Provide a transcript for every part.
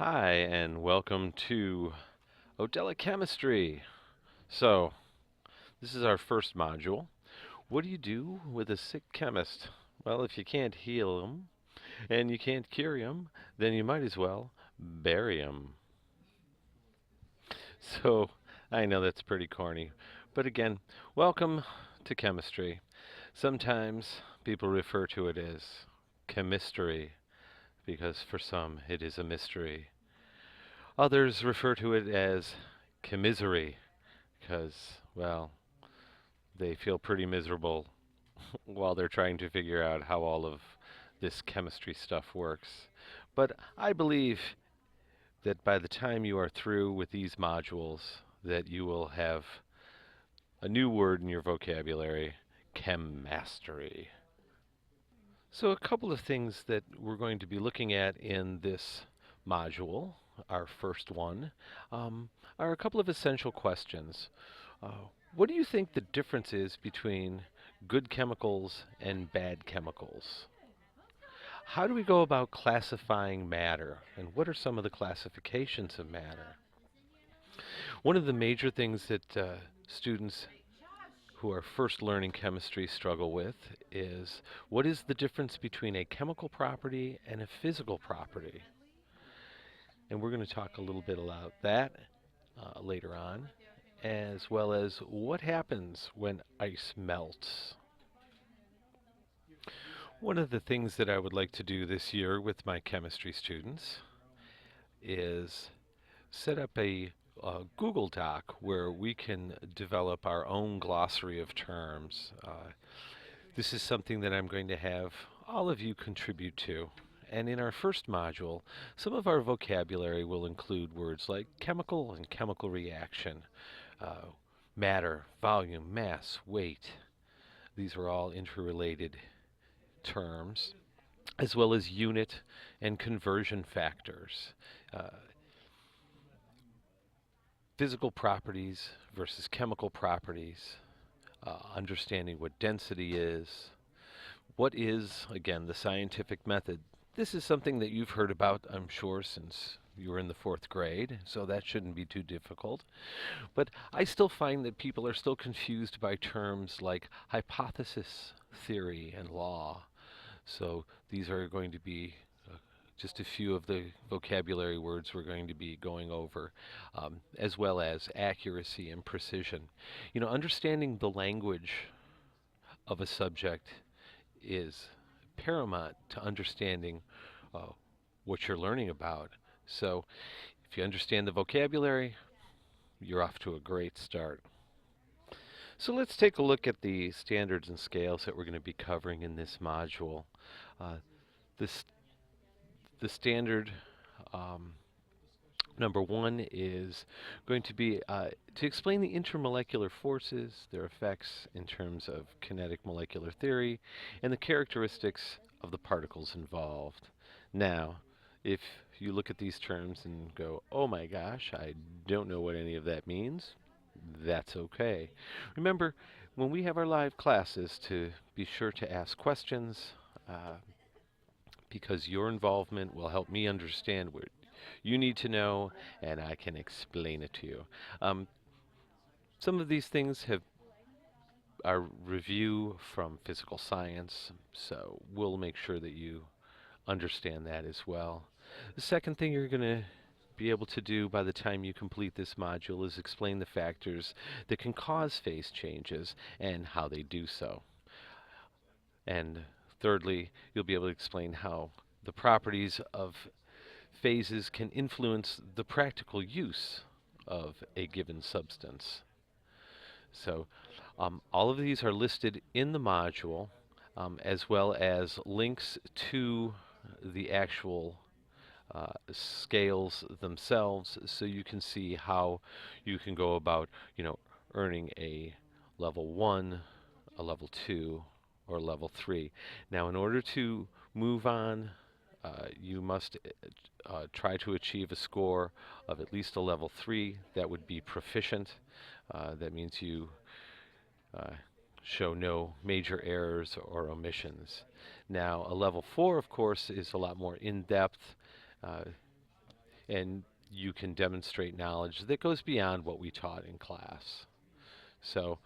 Hi, and welcome to Ohdela Chemistry. So, this is our first module. What do you do with a sick chemist? Well, if you can't heal him and you can't cure him, then you might as well bury him. So, I know that's pretty corny, but again, welcome to chemistry. Sometimes people refer to it as chemistry because for some it is a mystery. Others refer to it as chemisery because, well, they feel pretty miserable while they're trying to figure out how all of this chemistry stuff works. But I believe that by the time you are through with these modules, that you will have a new word in your vocabulary, chem mastery. So a couple of things that we're going to be looking at in this module, our first one, are a couple of essential questions. What do you think the difference is between good chemicals and bad chemicals? How do we go about classifying matter, and what are some of the classifications of matter? One of the major things that students who are first learning chemistry struggle with is what is the difference between a chemical property and a physical property? And we're going to talk a little bit about that later on, as well as what happens when ice melts. One of the things that I would like to do this year with my chemistry students is set up a Google Doc where we can develop our own glossary of terms. This is something that I'm going to have all of you contribute to. And in our first module, some of our vocabulary will include words like chemical and chemical reaction, uh, matter, volume, mass, weight. These are all interrelated terms, as well as unit and conversion factors. Uh, Physical properties versus chemical properties, understanding what density is, what is, again, the scientific method. This is something that you've heard about, I'm sure, since you were in the fourth grade, so that shouldn't be too difficult. But I still find that people are still confused by terms like hypothesis, theory, and law. So these are going to be just a few of the vocabulary words we're going to be going over, as well as accuracy and precision. You know, understanding the language of a subject is paramount to understanding uh, what you're learning about. So if you understand the vocabulary, you're off to a great start. So let's take a look at the standards and scales that we're going to be covering in this module. Uh, this, the standard number one is going to be to explain the intermolecular forces, their effects in terms of kinetic molecular theory, and the characteristics of the particles involved. Now, if you look at these terms and go, oh my gosh, I don't know what any of that means, that's okay. Remember, when we have our live classes, to be sure to ask questions, because your involvement will help me understand what you need to know, and I can explain it to you. Um, some of these things have our review from physical science, so we'll make sure that you understand that as well. The second thing you're going to be able to do by the time you complete this module is explain the factors that can cause phase changes and how they do so. And thirdly, you'll be able to explain how the properties of phases can influence the practical use of a given substance. So all of these are listed in the module, as well as links to the actual scales themselves, so you can see how you can go about, earning a level 1, a level 2, or a level 3. Now, in order to move on, you must try to achieve a score of at least a level 3. That would be proficient. That means you uh, show no major errors or omissions. Now, a level 4, of course, is a lot more in-depth. Uh, and you can demonstrate knowledge that goes beyond what we taught in class. So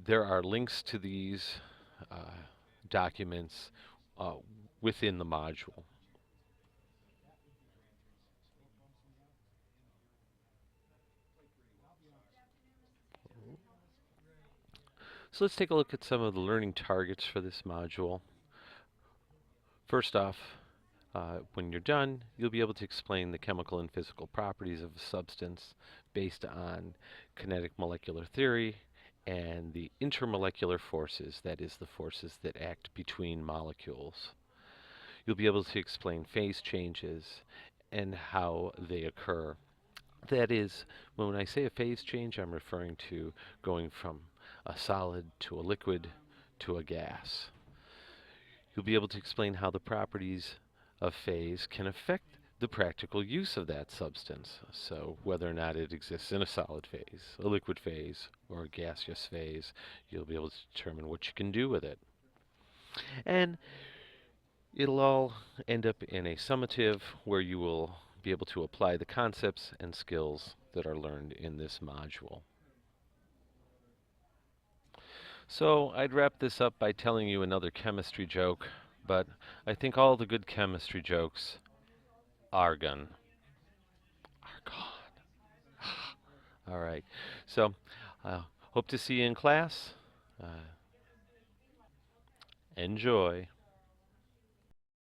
there are links to these uh, documents uh, within the module. So let's take a look at some of the learning targets for this module. First off, when you're done, you'll be able to explain the chemical and physical properties of a substance based on kinetic molecular theory and the intermolecular forces, that is, the forces that act between molecules. You'll be able to explain phase changes and how they occur. That is, when I say a phase change, I'm referring to going from a solid to a liquid to a gas. You'll be able to explain how the properties of phase can affect the practical use of that substance. So whether or not it exists in a solid phase, a liquid phase, or a gaseous phase, you'll be able to determine what you can do with it. And it'll all end up in a summative where you will be able to apply the concepts and skills that are learned in this module. So I'd wrap this up by telling you another chemistry joke, but I think all the good chemistry jokes argon. Argon. All right. So, hope to see you in class. Uh, enjoy.